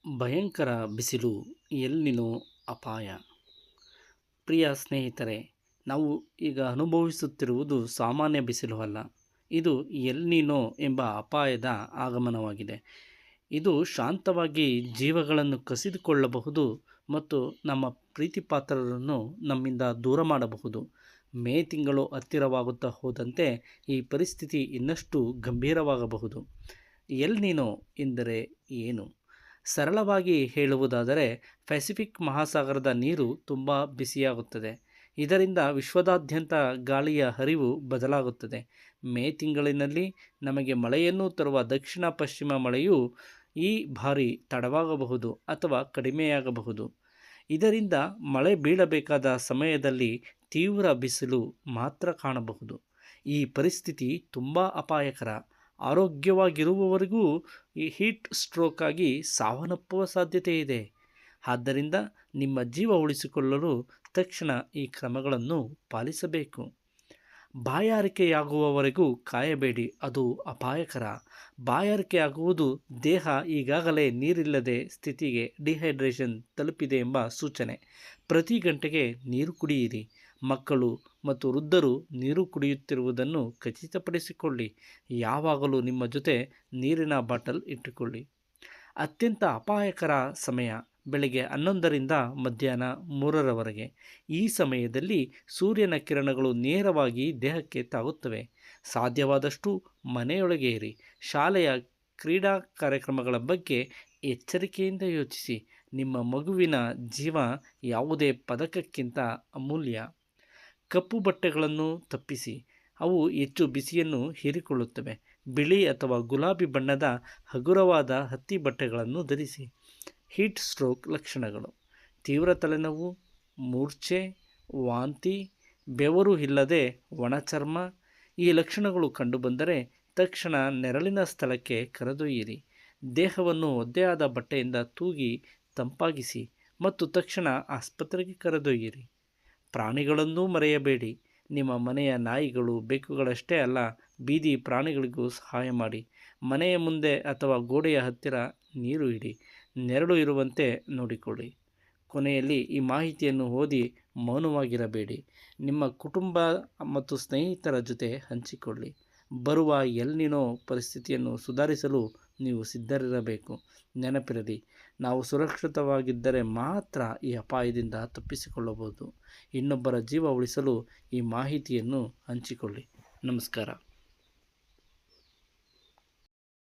ಭಯಂಕರ ಬಿಸಿಲು, ಎಲ್ನಿನೋ ಅಪಾಯ. ಪ್ರಿಯ ಸ್ನೇಹಿತರೆ, ನಾವು ಈಗ ಅನುಭವಿಸುತ್ತಿರುವುದು ಸಾಮಾನ್ಯ ಬಿಸಿಲು ಅಲ್ಲ. ಇದು ಎಲ್ನಿನೋ ಎಂಬ ಅಪಾಯದ ಆಗಮನವಾಗಿದೆ. ಇದು ಶಾಂತವಾಗಿ ಜೀವಗಳನ್ನು ಕಸಿದುಕೊಳ್ಳಬಹುದು ಮತ್ತು ನಮ್ಮ ಪ್ರೀತಿಪಾತ್ರರನ್ನು ನಮ್ಮಿಂದ ದೂರ ಮಾಡಬಹುದು. ಮೇ ತಿಂಗಳು ಹತ್ತಿರವಾಗುತ್ತಾ ಹೋದಂತೆ ಈ ಪರಿಸ್ಥಿತಿ ಇನ್ನಷ್ಟು ಗಂಭೀರವಾಗಬಹುದು. ಎಲ್ನಿನೋ ಎಂದರೆ ಏನು? ಸರಳವಾಗಿ ಹೇಳುವುದಾದರೆ, ಪೆಸಿಫಿಕ್ ಮಹಾಸಾಗರದ ನೀರು ತುಂಬ ಬಿಸಿಯಾಗುತ್ತದೆ. ಇದರಿಂದ ವಿಶ್ವದಾದ್ಯಂತ ಗಾಳಿಯ ಹರಿವು ಬದಲಾಗುತ್ತದೆ. ಮೇ ತಿಂಗಳಿನಲ್ಲಿ ನಮಗೆ ಮಳೆಯನ್ನು ತರುವ ದಕ್ಷಿಣ ಪಶ್ಚಿಮ ಮಳೆಯು ಈ ಬಾರಿ ತಡವಾಗಬಹುದು ಅಥವಾ ಕಡಿಮೆಯಾಗಬಹುದು. ಇದರಿಂದ ಮಳೆ ಬೀಳಬೇಕಾದ ಸಮಯದಲ್ಲಿ ತೀವ್ರ ಬಿಸಿಲು ಮಾತ್ರ ಕಾಣಬಹುದು. ಈ ಪರಿಸ್ಥಿತಿ ತುಂಬ ಅಪಾಯಕರ. ಆರೋಗ್ಯವಾಗಿರುವವರಿಗೂ ಈ ಹೀಟ್ ಸ್ಟ್ರೋಕ್ ಆಗಿ ಸಾವನ್ನಪ್ಪುವ ಸಾಧ್ಯತೆ ಇದೆ. ಆದ್ದರಿಂದ ನಿಮ್ಮ ಜೀವ ಉಳಿಸಿಕೊಳ್ಳಲು ತಕ್ಷಣ ಈ ಕ್ರಮಗಳನ್ನು ಪಾಲಿಸಬೇಕು. ಬಾಯಾರಿಕೆಯಾಗುವವರೆಗೂ ಕಾಯಬೇಡಿ, ಅದು ಅಪಾಯಕರ. ಬಾಯಾರಿಕೆಯಾಗುವುದು ದೇಹ ಈಗಾಗಲೇ ನೀರಿಲ್ಲದೆ ಸ್ಥಿತಿಗೆ ಡಿಹೈಡ್ರೇಷನ್ ತಲುಪಿದೆ ಎಂಬ ಸೂಚನೆ. ಪ್ರತಿ ಗಂಟೆಗೆ ನೀರು ಕುಡಿಯಿರಿ. ಮಕ್ಕಳು ಮತ್ತು ವೃದ್ಧರು ನೀರು ಕುಡಿಯುತ್ತಿರುವುದನ್ನು ಖಚಿತಪಡಿಸಿಕೊಳ್ಳಿ. ಯಾವಾಗಲೂ ನಿಮ್ಮ ಜೊತೆ ನೀರಿನ ಬಾಟಲ್ ಇಟ್ಟುಕೊಳ್ಳಿ. ಅತ್ಯಂತ ಅಪಾಯಕರ ಸಮಯ ಬೆಳಗ್ಗೆ 11ರಿಂದ ಮಧ್ಯಾಹ್ನ 3ರವರೆಗೆ. ಈ ಸಮಯದಲ್ಲಿ ಸೂರ್ಯನ ಕಿರಣಗಳು ನೇರವಾಗಿ ದೇಹಕ್ಕೆ ತಾಗುತ್ತವೆ. ಸಾಧ್ಯವಾದಷ್ಟು ಮನೆಯೊಳಗೆ ಇರಿ. ಶಾಲೆಯ ಕ್ರೀಡಾ ಕಾರ್ಯಕ್ರಮಗಳ ಬಗ್ಗೆ ಎಚ್ಚರಿಕೆಯಿಂದ ಯೋಚಿಸಿ. ನಿಮ್ಮ ಮಗುವಿನ ಜೀವ ಯಾವುದೇ ಪದಕಕ್ಕಿಂತ ಅಮೂಲ್ಯ. ಕಪ್ಪು ಬಟ್ಟೆಗಳನ್ನು ತಪ್ಪಿಸಿ, ಅವು ಹೆಚ್ಚು ಬಿಸಿಯನ್ನು ಹೀರಿಕೊಳ್ಳುತ್ತವೆ. ಬಿಳಿ ಅಥವಾ ಗುಲಾಬಿ ಬಣ್ಣದ ಹಗುರವಾದ ಹತ್ತಿ ಬಟ್ಟೆಗಳನ್ನು ಧರಿಸಿ. ಹೀಟ್ ಸ್ಟ್ರೋಕ್ ಲಕ್ಷಣಗಳು: ತೀವ್ರ ತಲೆನೋವು, ಮೂರ್ಛೆ, ವಾಂತಿ, ಬೆವರು ಇಲ್ಲದೆ ಒಣಚರ್ಮ. ಈ ಲಕ್ಷಣಗಳು ಕಂಡುಬಂದರೆ ತಕ್ಷಣ ನೆರಳಿನ ಸ್ಥಳಕ್ಕೆ ಕರೆದೊಯ್ಯಿರಿ. ದೇಹವನ್ನು ಒದ್ದೆಯಾದ ಬಟ್ಟೆಯಿಂದ ತೂಗಿ ತಂಪಾಗಿಸಿ ಮತ್ತು ತಕ್ಷಣ ಆಸ್ಪತ್ರೆಗೆ ಕರೆದೊಯ್ಯಿರಿ. ಪ್ರಾಣಿಗಳನ್ನೂ ಮರೆಯಬೇಡಿ. ನಿಮ್ಮ ಮನೆಯ ನಾಯಿಗಳು, ಬೆಕ್ಕುಗಳಷ್ಟೇ ಅಲ್ಲ, ಬೀದಿ ಪ್ರಾಣಿಗಳಿಗೂ ಸಹಾಯ ಮಾಡಿ. ಮನೆಯ ಮುಂದೆ ಅಥವಾ ಗೋಡೆಯ ಹತ್ತಿರ ನೀರು ಇಡಿ. ನೆರಳು ಇರುವಂತೆ ನೋಡಿಕೊಳ್ಳಿ. ಕೊನೆಯಲ್ಲಿ ಈ ಮಾಹಿತಿಯನ್ನು ಓದಿ ಮೌನವಾಗಿರಬೇಡಿ. ನಿಮ್ಮ ಕುಟುಂಬ ಮತ್ತು ಸ್ನೇಹಿತರ ಜೊತೆ ಹಂಚಿಕೊಳ್ಳಿ. ಬರುವ ಎಲ್ನಿನೋ ಪರಿಸ್ಥಿತಿಯನ್ನು ಸುಧಾರಿಸಲು ನೀವು ಸಿದ್ಧರಿರಬೇಕು. ನೆನಪಿರಲಿ, ನಾವು ಸುರಕ್ಷಿತವಾಗಿದ್ದರೆ ಮಾತ್ರ ಈ ಅಪಾಯದಿಂದ ತಪ್ಪಿಸಿಕೊಳ್ಳಬಹುದು. ಇನ್ನೊಬ್ಬರ ಜೀವ ಉಳಿಸಲು ಈ ಮಾಹಿತಿಯನ್ನು ಹಂಚಿಕೊಳ್ಳಿ. ನಮಸ್ಕಾರ.